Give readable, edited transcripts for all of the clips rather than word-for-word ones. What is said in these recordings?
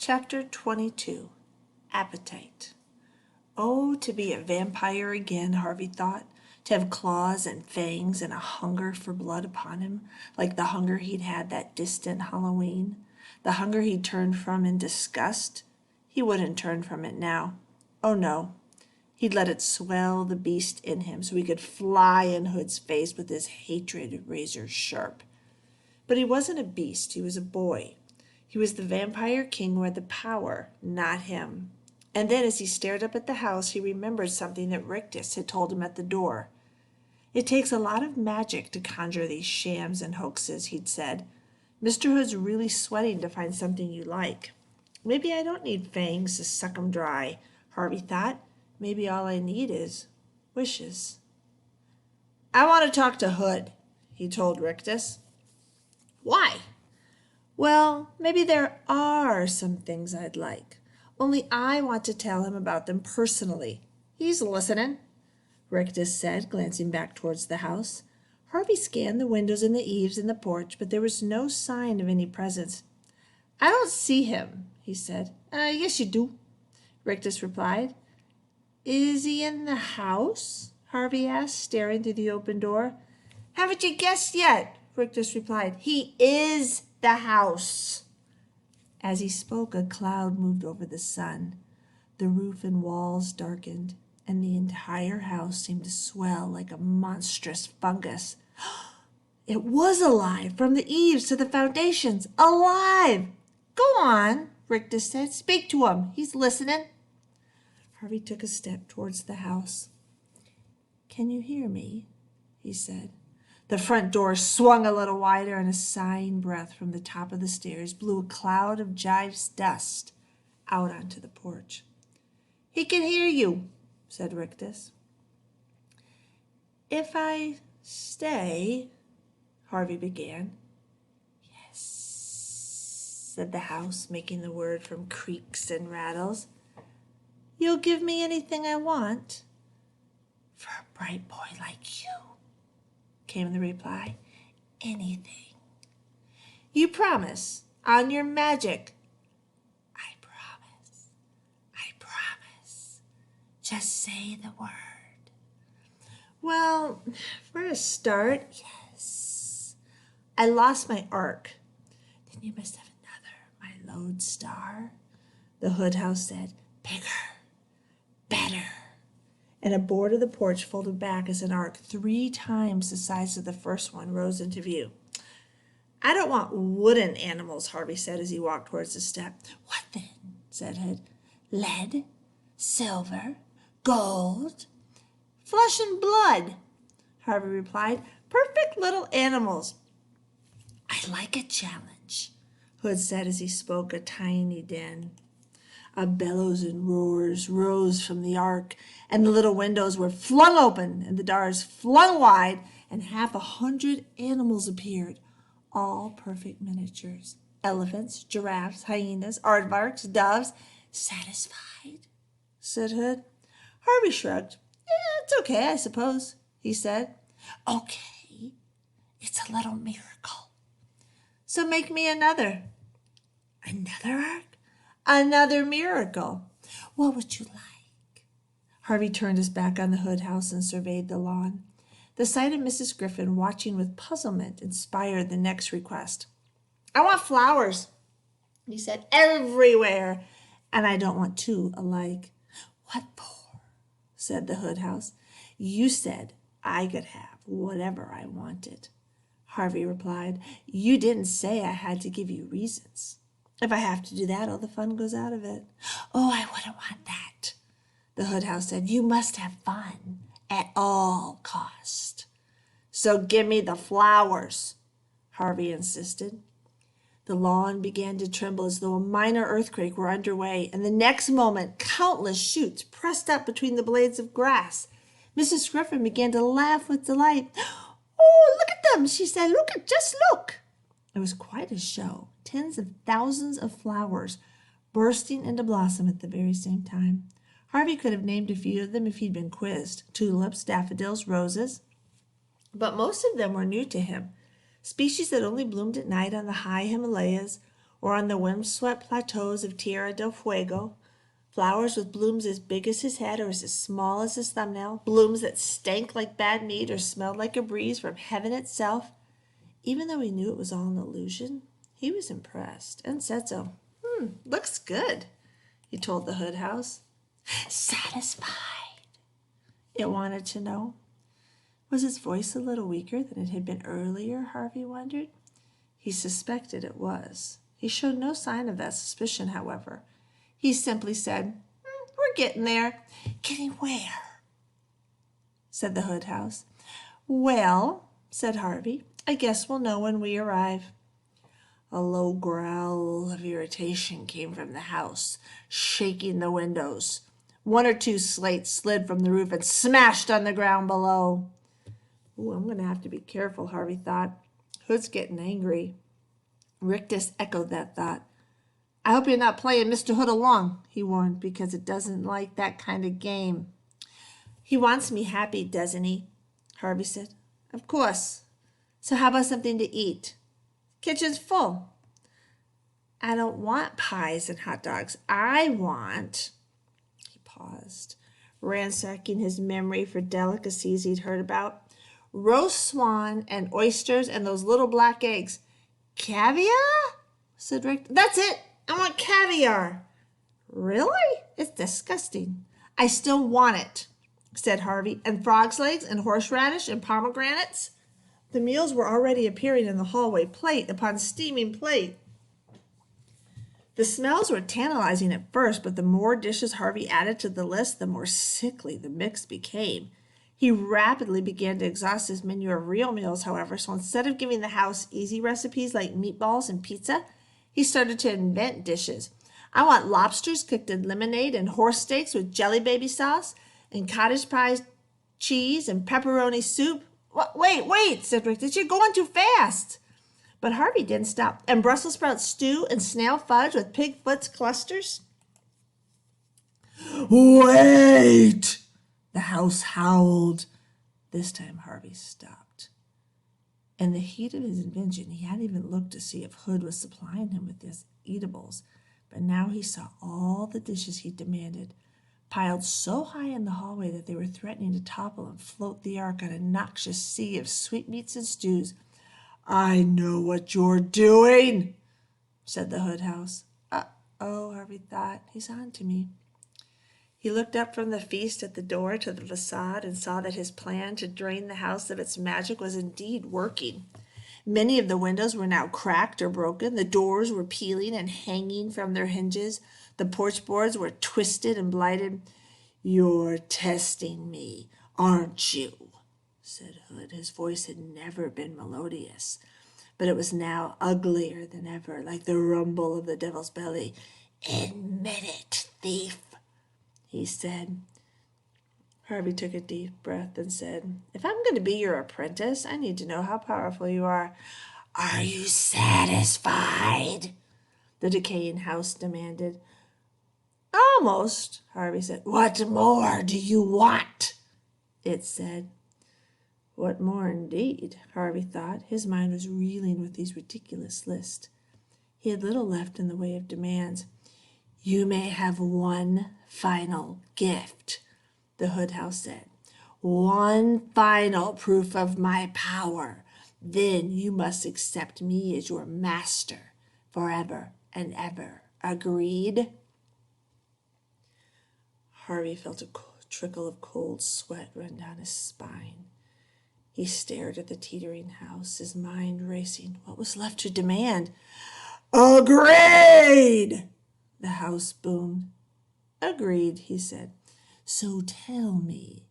Chapter 22. Appetite. Oh, to be a vampire again, Harvey thought, to have claws and fangs and a hunger for blood upon him, like the hunger he'd had that distant Halloween, the hunger he'd turned from in disgust. He wouldn't turn from it now. Oh, no. He'd let it swell the beast in him so he could fly in Hood's face with his hatred razor sharp. But he wasn't a beast, he was a boy. He was the vampire king who had the power, not him. And then as he stared up at the house, he remembered something that Rictus had told him at the door. It takes a lot of magic to conjure these shams and hoaxes, he'd said. Mr. Hood's really sweating to find something you like. Maybe I don't need fangs to suck 'em dry, Harvey thought. Maybe all I need is wishes. I want to talk to Hood, he told Rictus. Why? Well, maybe there are some things I'd like. Only I want to tell him about them personally. He's listening, Rictus said, glancing back towards the house. Harvey scanned the windows and the eaves and the porch, but there was no sign of any presence. I don't see him, he said. Yes, you do, Rictus replied. Is he in the house? Harvey asked, staring through the open door. Haven't you guessed yet? Rictus replied. He is the house. As he spoke, a cloud moved over the sun. The roof and walls darkened, and the entire house seemed to swell like a monstrous fungus. It was alive, from the eaves to the foundations. Alive! Go on, Rictus said. Speak to him. He's listening. Harvey took a step towards the house. Can you hear me? He said. The front door swung a little wider, and a sighing breath from the top of the stairs blew a cloud of Jive's dust out onto the porch. He can hear you, said Rictus. If I stay, Harvey began. Yes, said the house, making the word from creaks and rattles. You'll give me anything I want? For a bright boy like you, came the reply. Anything. You promise, on your magic. I promise. I promise. Just say the word. Well, for a start, yes. I lost my ark. Then you must have another, my lodestar. The Hood house said, bigger, better. And a board of the porch folded back as an ark 3 times the size of the first one rose into view. I don't want wooden animals, Harvey said as he walked towards the step. What then? Said Hood. Lead, silver, gold, flesh and blood, Harvey replied. Perfect little animals. I like a challenge, Hood said as he spoke a tiny din. A bellows and roars rose from the ark, and the little windows were flung open, and the doors flung wide, and 100 animals appeared, all perfect miniatures. Elephants, giraffes, hyenas, aardvarks, doves. Satisfied? Said Hood. Harvey shrugged. It's okay, I suppose, he said. Okay, it's a little miracle. So make me another. Another ark? Another miracle. What would you like? Harvey turned his back on the Hood house and surveyed the lawn. The sight of Mrs. Griffin watching with puzzlement inspired the next request. I want flowers, he said, everywhere, and I don't want 2 alike. What for? Said the Hood house. You said I could have whatever I wanted, Harvey replied. You didn't say I had to give you reasons. If I have to do that, all the fun goes out of it. Oh, I wouldn't want that, the Hood house said. You must have fun at all cost. So give me the flowers, Harvey insisted. The lawn began to tremble as though a minor earthquake were underway, and the next moment countless shoots pressed up between the blades of grass. Mrs. Griffin began to laugh with delight. Oh, look at them, she said. Just look. It was quite a show. Tens of thousands of flowers bursting into blossom at the very same time. Harvey could have named a few of them if he'd been quizzed. Tulips, daffodils, roses. But most of them were new to him. Species that only bloomed at night on the high Himalayas or on the wind-swept plateaus of Tierra del Fuego, flowers with blooms as big as his head or as small as his thumbnail, blooms that stank like bad meat or smelled like a breeze from heaven itself. Even though he knew it was all an illusion, he was impressed and said so. Looks good, he told the hood house. Satisfied, it wanted to know. Was his voice a little weaker than it had been earlier, Harvey wondered? He suspected it was. He showed no sign of that suspicion, however. He simply said, we're getting there. Getting where? Said the hood house. Well, said Harvey, I guess we'll know when we arrive. A low growl of irritation came from the house, shaking the windows. One or two slates slid from the roof and smashed on the ground below. Ooh, I'm going to have to be careful, Harvey thought. Hood's getting angry. Rictus echoed that thought. I hope you're not playing Mr. Hood along, he warned, because it doesn't like that kind of game. He wants me happy, doesn't he? Harvey said. Of course. So how about something to eat? Kitchen's full. I don't want pies and hot dogs. I want... He paused, ransacking his memory for delicacies he'd heard about. Roast swan and oysters and those little black eggs. Caviar? Said Rick. That's it. I want caviar. Really? It's disgusting. I still want it, said Harvey. And frog's legs and horseradish and pomegranates. The meals were already appearing in the hallway, plate upon steaming plate. The smells were tantalizing at first, but the more dishes Harvey added to the list, the more sickly the mix became. He rapidly began to exhaust his menu of real meals, however, so instead of giving the house easy recipes like meatballs and pizza, he started to invent dishes. I want lobsters cooked in lemonade and horse steaks with jelly baby sauce and cottage pie cheese and pepperoni soup. Wait, said Rick, you're going too fast. But Harvey didn't stop. And Brussels sprout stew and snail fudge with pig foot clusters. Wait! The house howled. This time Harvey stopped. In the heat of his invention, he hadn't even looked to see if Hood was supplying him with his eatables. But now he saw all the dishes he demanded, piled so high in the hallway that they were threatening to topple and float the ark on a noxious sea of sweetmeats and stews. I know what you're doing, said the hood house. Uh-oh, Harvey thought. He's on to me. He looked up from the feast at the door to the facade and saw that his plan to drain the house of its magic was indeed working. Many of the windows were now cracked or broken. The doors were peeling and hanging from their hinges. The porch boards were twisted and blighted. You're testing me, aren't you? Said Hood. His voice had never been melodious, but it was now uglier than ever, like the rumble of the devil's belly. Admit it, thief, he said. Harvey took a deep breath and said, if I'm going to be your apprentice, I need to know how powerful you are. Are you satisfied? The decaying house demanded. Almost, Harvey said. What more do you want? It said. What more indeed, Harvey thought. His mind was reeling with these ridiculous lists. He had little left in the way of demands. You may have one final gift, the hood house said. One final proof of my power. Then you must accept me as your master forever and ever. Agreed? Harvey felt a trickle of cold sweat run down his spine. He stared at the teetering house, his mind racing. What was left to demand? Agreed! The house boomed. Agreed, he said. So tell me,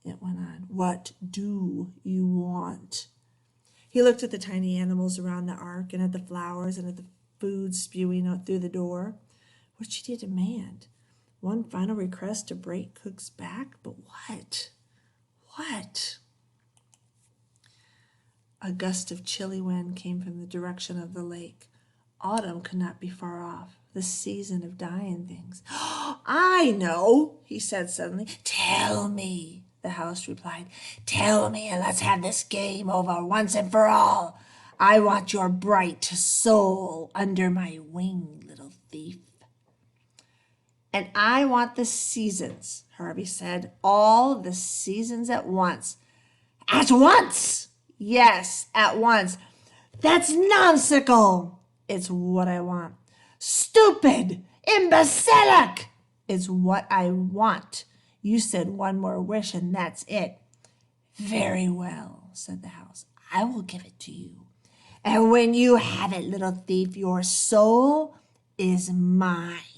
it went on, what do you want? He looked at the tiny animals around the ark and at the flowers and at the food spewing out through the door. What should he demand? One final request to break Cook's back? But what? What? A gust of chilly wind came from the direction of the lake. Autumn could not be far off, the season of dying things. I know, he said suddenly. Tell me, the house replied. Tell me and let's have this game over once and for all. I want your bright soul under my wing, little thief. And I want the seasons, Harvey said, all the seasons at once. At once! Yes, at once. That's nonsensical. It's what I want. Stupid! Imbecilic! It's what I want. You said one more wish and that's it. Very well, said the house. I will give it to you. And when you have it, little thief, your soul is mine.